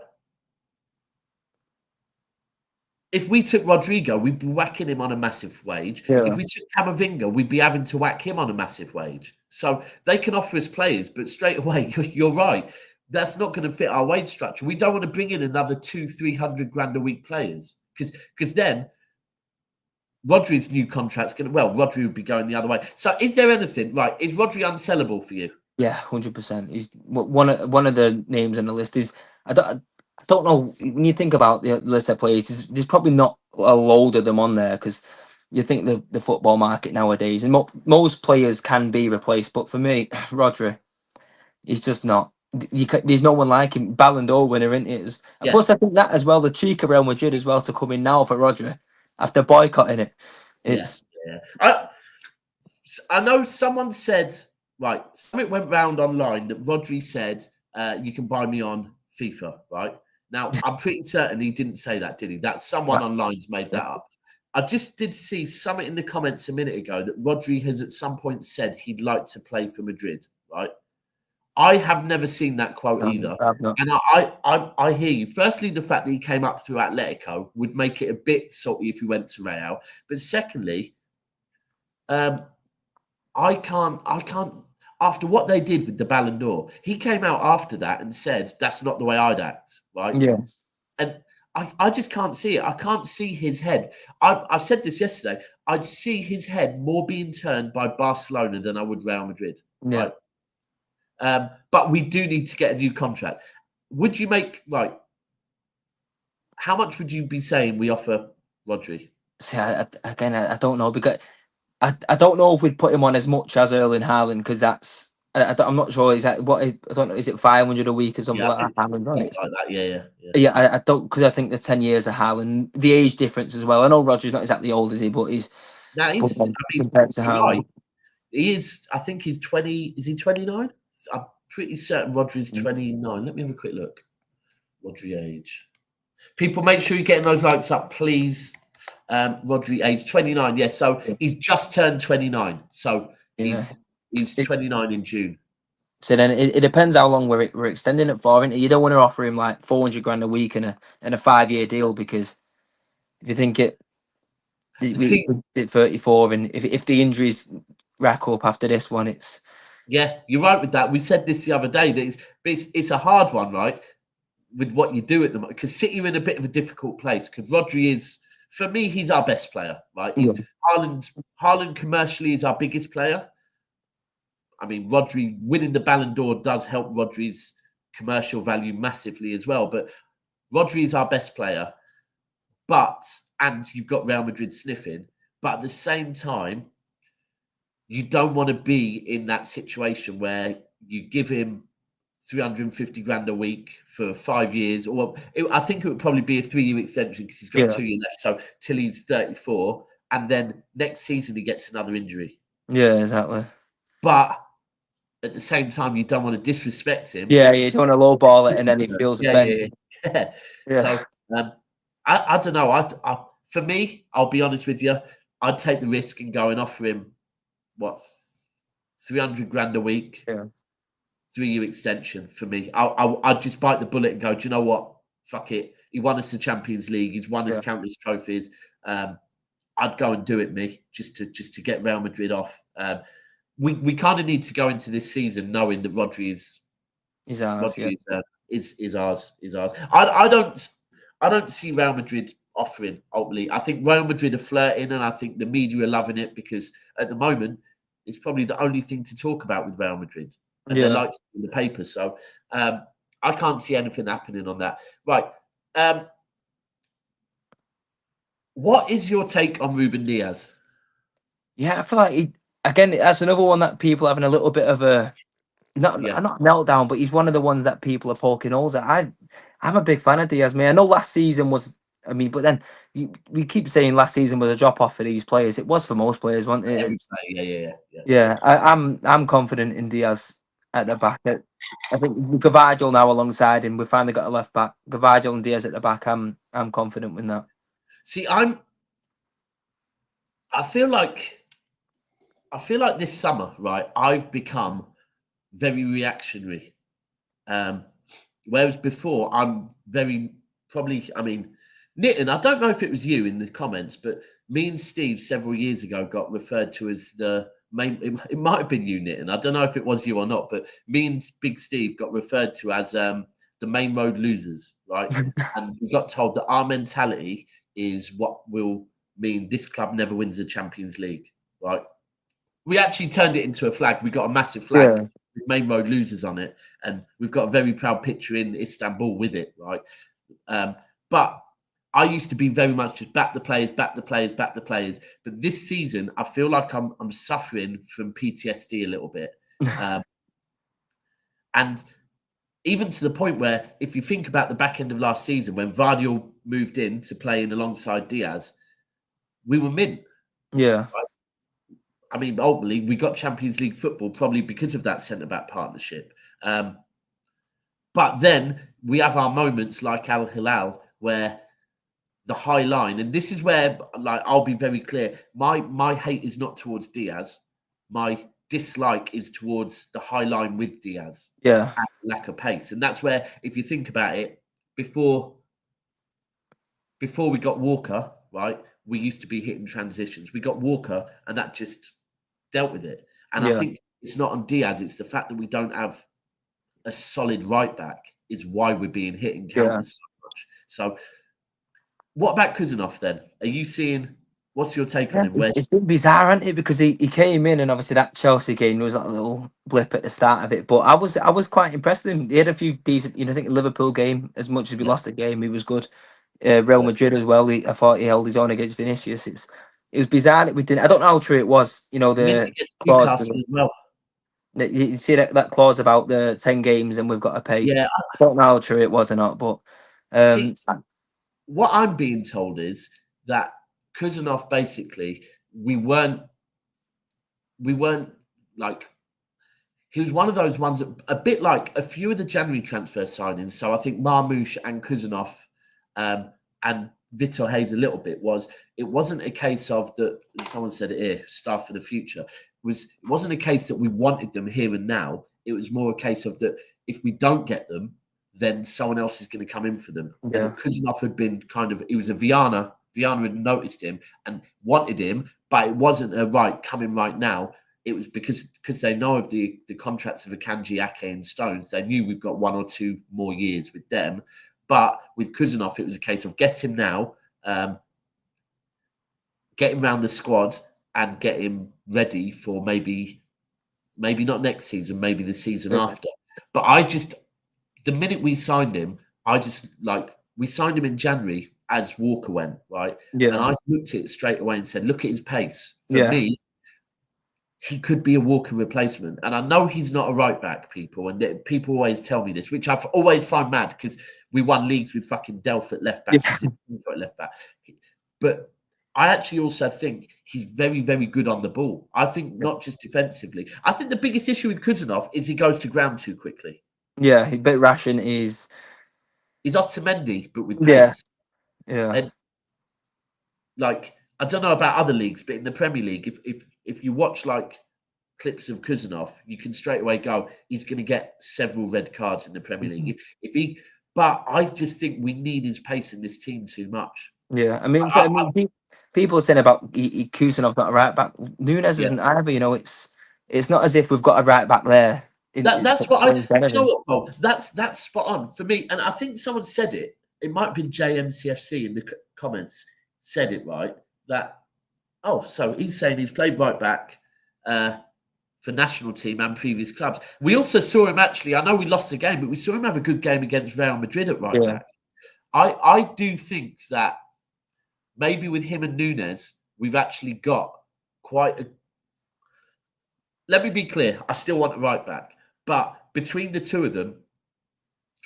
S1: If we took Rodrygo, we'd be whacking him on a massive wage.
S2: Yeah.
S1: If we took Camavinga, we'd be having to whack him on a massive wage. So they can offer us players, but straight away, you're right. That's not going to fit our wage structure. We don't want to bring in another 200-300 grand a week players because then Rodri's new contract's going to, Rodri would be going the other way. So is there anything, right? Is Rodri unsellable for you?
S2: Yeah, 100%. He's one of the names on the list. Is I don't know, when you think about the list of players, there's probably not a load of them on there because you think the football market nowadays, and most players can be replaced. But for me, Rodri, he's just not. There's no one like him. Ballon d'Or winner, isn't it?
S1: Yeah.
S2: Plus, I think that as well, the cheek of Real Madrid as well to come in now for Rodri after boycotting it. It's
S1: I know someone said, right, something went round online that Rodri said, you can buy me on FIFA, right? Now, I'm pretty certain he didn't say that, did he? That someone online's made that up. I just did see something in the comments a minute ago that Rodri has at some point said he'd like to play for Madrid, right? I have never seen that quote either. And I hear you. Firstly, the fact that he came up through Atletico would make it a bit salty if he went to Real. But secondly, I can't. After what they did with the Ballon d'Or, he came out after that and said that's not the way I'd act, right?
S2: Yeah.
S1: And I just can't see it. I can't see his head. I said this yesterday. I'd see his head more being turned by Barcelona than I would Real Madrid.
S2: Yeah.
S1: Right? But we do need to get a new contract. Would you make how much would you be saying we offer Rodri?
S2: See, I don't know because I don't know if we'd put him on as much as Erling Haaland because that's I'm not sure exactly what I don't know. Is it 500 a week or something like that?
S1: Like that. Yeah.
S2: Yeah, I don't because I think the 10 years of Haaland, the age difference as well. I know Rodri's not exactly old, is he? But he's compared to Haaland.
S1: Right. He is. I think he's 20. Is he 29? I'm pretty certain Rodri's 29. Let me have a quick look. Rodri age. People, make sure you're getting those likes up, please. Rodri age 29. Yes, so he's just turned 29. So he's 29 in June.
S2: So then it depends how long we're extending it for. You don't want to offer him like 400 grand a week and a 5-year deal because if you think it 34 and if the injuries rack up after this one, it's
S1: you're right with that. We said this the other day that it's a hard one, right? With what you do at the moment, because City are in a bit of a difficult place. Because Rodri is, for me, he's our best player, right? Haaland commercially is our biggest player. I mean, Rodri winning the Ballon d'Or does help Rodri's commercial value massively as well. But Rodri is our best player. And you've got Real Madrid sniffing. But at the same time, you don't want to be in that situation where you give him 350 grand a week for 5 years. I think it would probably be a 3-year extension because he's got 2 years left. So till he's 34. And then next season, he gets another injury.
S2: Yeah, exactly.
S1: But at the same time, you don't want to disrespect him.
S2: Yeah, you don't want to lowball it and then he feels offended.
S1: Yeah. So I don't know. For me, I'll be honest with you, I'd take the risk and go and offer him 300 grand a week.
S2: Yeah.
S1: 3-year extension for me. I'd just bite the bullet and go, do you know what? Fuck it. He won us the Champions League. He's won us countless trophies. I'd go and do it, me, just to get Real Madrid off. We kind of need to go into this season knowing that Rodri is ours. Is ours. I don't see Real Madrid offering ultimately. I think Real Madrid are flirting, and I think the media are loving it because at the moment it's probably the only thing to talk about with Real Madrid. And they like in the papers. So I can't see anything happening on that. Right. What is your take on Ruben Diaz?
S2: Yeah, I feel like that's another one that people having a little bit of a not meltdown, but he's one of the ones that people are poking holes at. I'm a big fan of Diaz, man. I know last season was, but then we keep saying last season was a drop off for these players. It was for most players, wasn't it? Yeah. I'm confident in Diaz at the back. I think Gvardiol now alongside him. We finally got a left back. Gvardiol and Diaz at the back. I'm confident with that.
S1: See, I feel like this summer, right? I've become very reactionary. Whereas before, I'm very probably. I mean, Nitton, I don't know if it was you in the comments, but me and Steve several years ago got referred to as the main. It might have been you, Nitton. I don't know if it was you or not, but me and Big Steve got referred to as the main road losers, right? And we got told that our mentality is what will mean this club never wins the Champions League, right? We actually turned it into a flag. We got a massive flag with main road losers on it, and we've got a very proud picture in Istanbul with it, right? But I used to be very much just back the players, back the players, back the players. But this season, I feel like I'm suffering from PTSD a little bit. And even to the point where, if you think about the back end of last season, when Vardy moved in to play in alongside Diaz, we were mint.
S2: Yeah.
S1: Right? I mean, ultimately, we got Champions League football probably because of that centre-back partnership. But then we have our moments like Al Hilal where the high line, and this is where, like, I'll be very clear. My hate is not towards Diaz. My dislike is towards the high line with Diaz.
S2: Yeah.
S1: And lack of pace. And that's where, if you think about it, before we got Walker, right, we used to be hitting transitions. We got Walker, and that just dealt with it. And I think it's not on Diaz. It's the fact that we don't have a solid right back is why we're being hit and counters so much. So what about Kuznetsov then? Are you seeing, what's your take on him?
S2: It's been bizarre, hasn't it? Because he came in, and obviously that Chelsea game was like a little blip at the start of it. But I was quite impressed with him. He had a few decent, I think the Liverpool game, as much as we lost the game, he was good. Real Madrid as well. I thought he held his own against Vinicius. It was bizarre that we didn't. I don't know how true it was. The clause.
S1: Newcastle as well.
S2: You see that clause about the 10 games and we've got to pay.
S1: Yeah,
S2: I don't know how true it was or not, but
S1: what I'm being told is that Kuznetsov, basically, we weren't like, he was one of those ones, a bit like a few of the January transfer signings. So I think Marmoush and Kuznetsov and Vitor Hayes a little bit it wasn't a case of that. Someone said it here, staff for the future. It wasn't a case that we wanted them here and now. It was more a case of that if we don't get them, then someone else is going to come in for them.
S2: Yeah.
S1: And Kuznetsov had been he was a Viana. Viana had noticed him and wanted him, but it wasn't a right coming right now. It was because they know of the contracts of Akanji, Ake, and Stones. They knew we've got 1 or 2 more years with them. But with Kuznetsov, it was a case of get him now, get him around the squad, and get him ready for maybe not next season, maybe the season after. But the minute we signed him, we signed him in January as Walker went, right?
S2: Yeah.
S1: And I looked at it straight away and said, look at his pace. For me, he could be a Walker replacement. And I know he's not a right back, people. And people always tell me this, which I've always found mad because we won leagues with fucking Delph at left back. At left back. But I actually also think he's very, very good on the ball. I think not just defensively. I think the biggest issue with Kuznetsov is he goes to ground too quickly.
S2: Yeah, a bit rash in his...
S1: He's Otamendi, but with pace.
S2: Yeah.
S1: And, like, I don't know about other leagues, but in the Premier League, if you watch like clips of Kuznetsov, you can straight away go, he's going to get several red cards in the Premier League. But I just think we need his pace in this team too much.
S2: Yeah, I mean, people are saying about Kuznetsov not a right back. Nunes isn't either. It's not as if we've got a right back there.
S1: That's what you know what, Paul? That's spot on for me. And I think someone said it. It might have been JMCFC in the comments said it right. So he's saying he's played right back for national team and previous clubs. We also saw him actually. I know we lost the game, but we saw him have a good game against Real Madrid at right back. I do think that maybe with him and Nunes, we've actually got quite a. Let me be clear. I still want a right back, but between the two of them,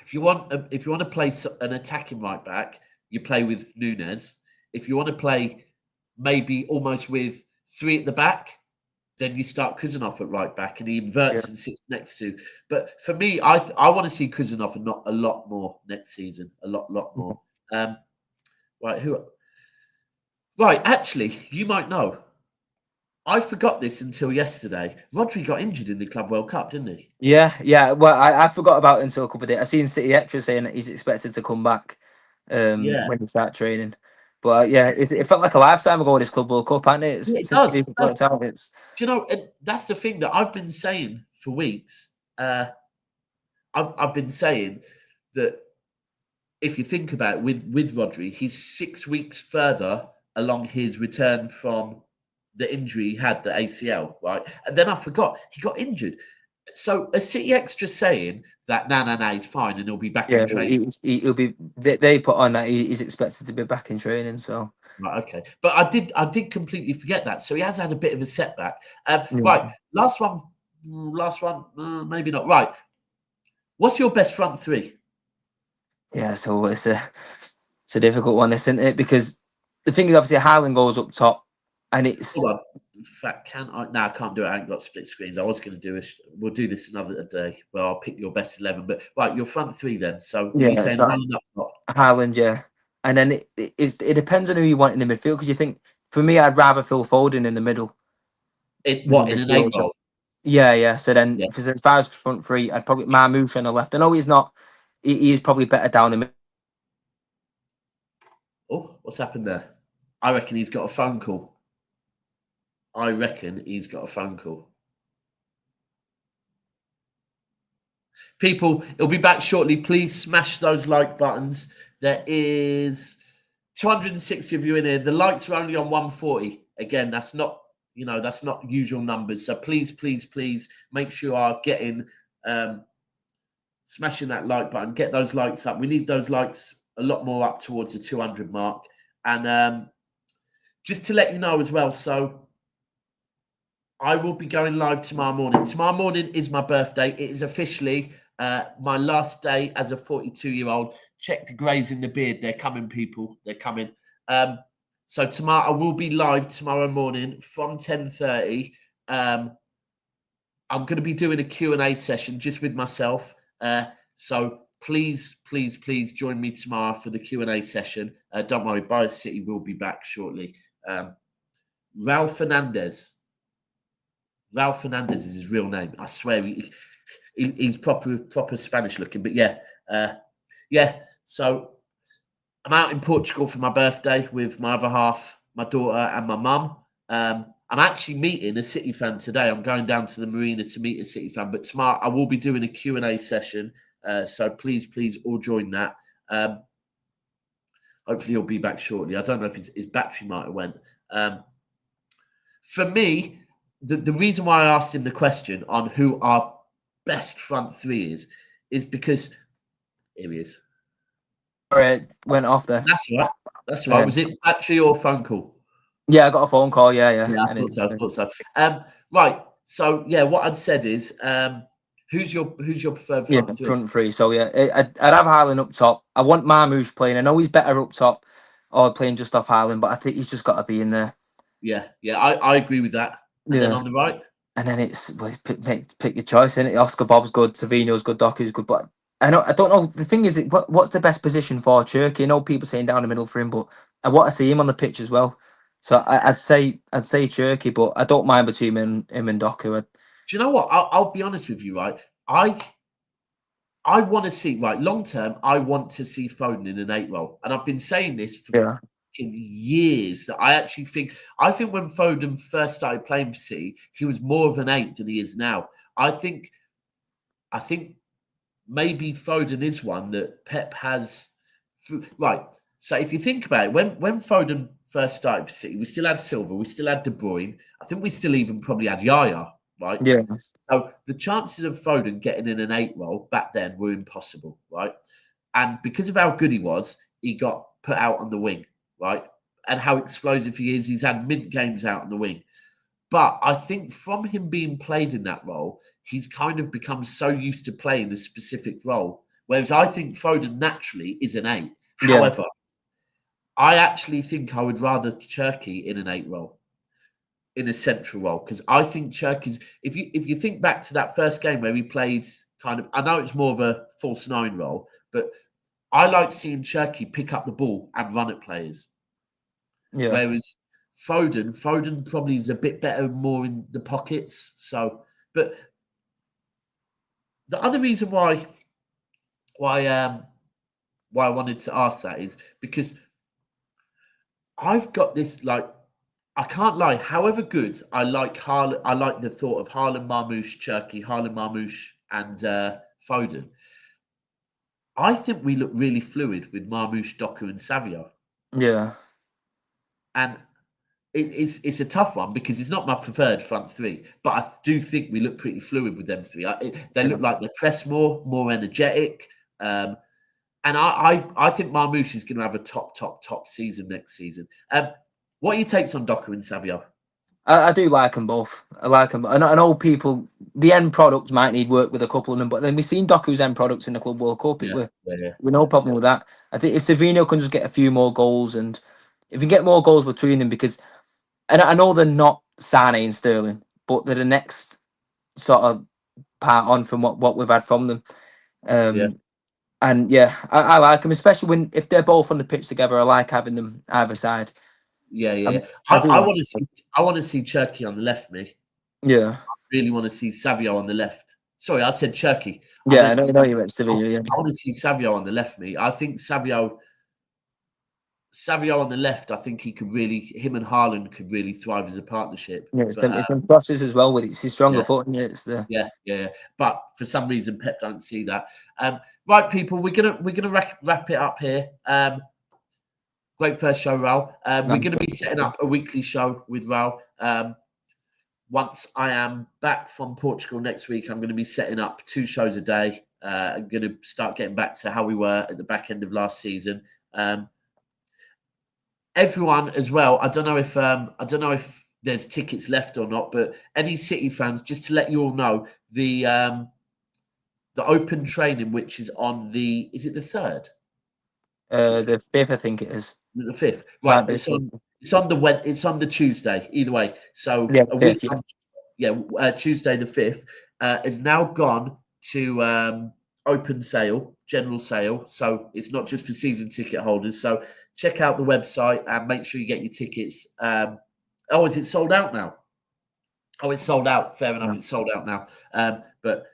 S1: if you want to play an attacking right back, you play with Nunes. If you want to play maybe almost with 3 at the back, then you start Kuznetsov at right back and he inverts and sits next to. But for me, I want to see Kuznetsov and not a lot more next season. A lot more. Right, actually, you might know. I forgot this until yesterday. Rodri got injured in the Club World Cup, didn't he?
S2: Yeah. Well, I forgot about it until a couple of days. I seen City Extra saying that he's expected to come back when you start training. But yeah, it felt like a lifetime ago this Club World Cup, hasn't it?
S1: It
S2: Since
S1: does.
S2: we've worked out, it's
S1: Do you know? And that's the thing that I've been saying for weeks. I've been saying that if you think about it, with Rodri, he's 6 weeks further along his return from the injury he had, the ACL, right? And then I forgot he got injured. So a City Extra saying that no, he's fine and he'll be back in training.
S2: he'll be. They put on that he's expected to be back in training. So
S1: Right, okay. But I did completely forget that. So he has had a bit of a setback.
S2: yeah.
S1: Right, last one, maybe not. Right, what's your best front three?
S2: Yeah, so it's a difficult one, isn't it? Because the thing is, obviously, Haaland goes up top, and it's
S1: Hold on. In fact, can I? No, I can't do it. I ain't got split screens. I was going to do it. We'll do this another day. Well, I'll pick your best 11. But right, your front three then. So are you saying
S2: so
S1: Haaland up top?
S2: Haaland, yeah, and then it depends on who you want in the midfield. Because you think, for me, I'd rather Phil Foden in the middle.
S1: What in an 8 role?
S2: Yeah. So then,
S1: Yeah.
S2: as far as front three, I'd probably Marmoush on the left. I know he's not. He's probably better down the middle.
S1: Oh, what's happened there? I reckon he's got a phone call. People, it'll be back shortly. Please smash those like buttons. There is 260 of you in here. The likes are only on 140. Again, that's not usual numbers. So please make sure you are getting smashing that like button. Get those likes up. We need those likes a lot more up towards the 200 mark. And just to let you know as well, so I will be going live tomorrow morning. Tomorrow morning is my birthday. It is officially my last day as a 42-year-old. Check the greys in the beard. They're coming, people. They're coming. So tomorrow I will be live tomorrow morning from 10:30. I'm going to be doing a Q&A session just with myself. So please join me tomorrow for the Q&A session. Don't worry, Bias City will be back shortly. Raul Fernandez. Raul Fernandez is his real name. I swear he's proper Spanish looking. But yeah. So I'm out in Portugal for my birthday with my other half, my daughter and my mum. I'm actually meeting a City fan today. I'm going down to the marina to meet a City fan. But tomorrow I will be doing a Q&A session. So please all join that. Hopefully he'll be back shortly. I don't know if his battery might have went. For me, the reason why I asked him the question on who our best front three is because here he is.
S2: It went off there.
S1: That's right. Was it battery or phone call?
S2: Yeah, I got a phone call. Yeah.
S1: I thought so. Right. So yeah, what I'd said is, who's your preferred front three?
S2: Front three. So yeah, I'd have Haaland up top. I want Marmoush playing. I know he's better up top or playing just off Haaland, but I think he's just got to be in there.
S1: Yeah, I agree with that. And then on the right,
S2: and then it's pick your choice. And Oscar Bob's good, Savinho's good, Doku's good, but I don't know. The thing is, what's the best position for Turkey? I know people saying down the middle for him, but I want to see him on the pitch as well. So I'd say Turkey, but I don't mind between him and Doku.
S1: Do you know what? I'll be honest with you, right? I want to see, right, long term, I want to see Foden in an 8 role. And I've been saying this for years that I think when Foden first started playing for City, he was more of an 8 than he is now. I think maybe Foden is one that Pep has. Right. So if you think about it, when Foden first started for City, we still had Silva, we still had De Bruyne. I think we still even probably had Yaya, right?
S2: Yeah.
S1: So the chances of Foden getting in an 8 role back then were impossible, right? And because of how good he was, he got put out on the wing, right? And how explosive he is, he's had mint games out on the wing. But I think from him being played in that role, he's kind of become so used to playing a specific role. Whereas I think Foden naturally is an 8.
S2: Yeah.
S1: However, I actually think I would rather Turkey in an 8 role, in a central role, because I think Turkey's. If you think back to that first game where he played kind of, I know it's more of a false 9 role, but I like seeing Turkey pick up the ball and run at players.
S2: Yeah.
S1: Whereas Foden probably is a bit better, more in the pockets. So, but the other reason why why I wanted to ask that is because I've got this, like, I can't lie. However good I like Haaland, I like the thought of Haaland, Marmoush, Cherki, Haaland, Marmoush, and Foden. I think we look really fluid with Marmoush, Doku, and Savio.
S2: Yeah.
S1: And it's a tough one because it's not my preferred front three, but I do think we look pretty fluid with them three. They look like they press more energetic. And I think Marmoush is going to have a top season next season. What are your takes on Doku and Savio?
S2: I do like them both. I like them. I know people, the end product might need work with a couple of them, but then we've seen Doku's end products in the Club World Cup. We're no problem with that. I think if Savino can just get a few more goals, and if you get more goals between them, because and I know they're not Sane and Sterling, but they're the next sort of part on from what we've had from them. And yeah, I like them, especially if they're both on the pitch together. I like having them either side.
S1: I want to see Cherki on the left, me.
S2: Yeah.
S1: I really want to see Savio on the left. Sorry, I said Cherki.
S2: Yeah, I know you meant Savio. Yeah.
S1: I want to see Savio on the left, me. I think Savio on the left, I think him and Haaland could really thrive as a partnership.
S2: Yeah, it's them crosses as well with it. It's his stronger foot, and it's the
S1: yeah. But for some reason, Pep don't see that. Right, people, we're gonna wrap it up here. Great first show, Raul. We're going to be setting up a weekly show with Raul. Once I am back from Portugal next week, I'm going to be setting up 2 shows a day. I'm going to start getting back to how we were at the back end of last season. Everyone as well. I don't know if there's tickets left or not, but any City fans, just to let you all know, the open training, which is on is it the 3rd?
S2: The 5th, I think it is.
S1: The 5th, right? It's on the Tuesday. Either way, so Tuesday the 5th has now gone to open sale, general sale. So it's not just for season ticket holders. So check out the website and make sure you get your tickets. Is it sold out now? Oh, it's sold out. Fair enough, it's sold out now. But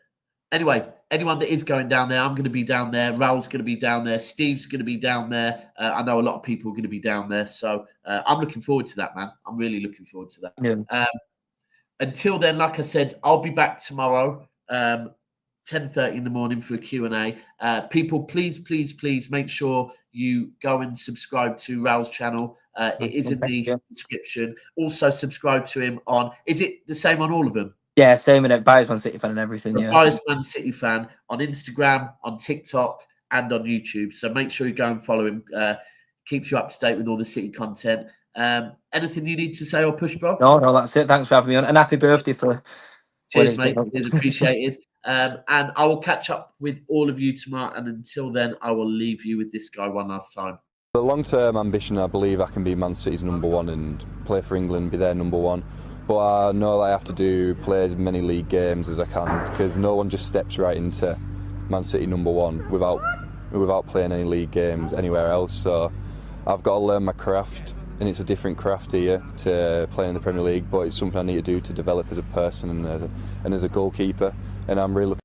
S1: anyway, anyone that is going down there, I'm going to be down there. Raul's going to be down there. Steve's going to be down there. I know a lot of people are going to be down there. So I'm looking forward to that, man. I'm really looking forward to that.
S2: Yeah.
S1: Until then, like I said, I'll be back tomorrow, 10:30 in the morning for a Q&A. People, please make sure you go and subscribe to Raul's channel. It is in the description. Also subscribe to him on, is it the same on all of them?
S2: Yeah, same in it. Biased Man City fan and everything. Yeah,
S1: Biased Man City fan on Instagram, on TikTok, and on YouTube. So make sure you go and follow him. Keeps you up to date with all the City content. Anything you need to say or push, bro?
S2: No, that's it. Thanks for having me on, and happy birthday for.
S1: Cheers, mate. It's appreciated. And I will catch up with all of you tomorrow. And until then, I will leave you with this guy one last time.
S3: The long-term ambition, I believe I can be Man City's #1 and play for England, be their #1. But I know that I have to play as many league games as I can, because no one just steps right into Man City #1 without playing any league games anywhere else. So I've got to learn my craft, and it's a different craft here to playing in the Premier League, but it's something I need to do to develop as a person and as a goalkeeper. And I'm really looking